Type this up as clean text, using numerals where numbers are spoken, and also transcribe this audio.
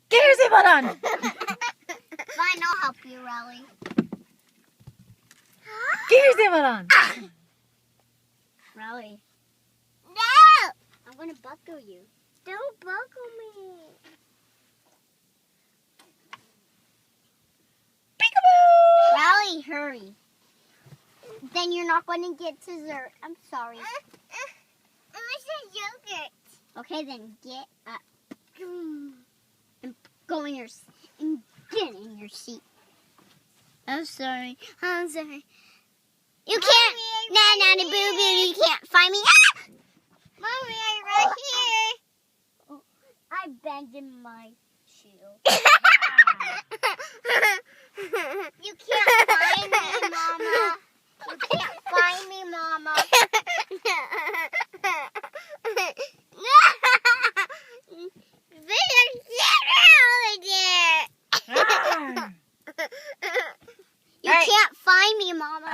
Get your seatbelt on. Fine, I'll help you, Riley. Get your seatbelt on. Riley. No! I'm going to buckle you. Don't buckle me. Peekaboo! Riley, hurry. Then you're not going to get dessert. I'm sorry. What's yogurt? Okay, then get up. And go in your and get in your seat. I'm sorry. I'm sorry. You can't. Nanny boo boo. You can't find me. Ah! Mommy, I'm right here. I banged in my shoe. You can't find me, Mama. You can't find me, Mama. You can't find me, Mama.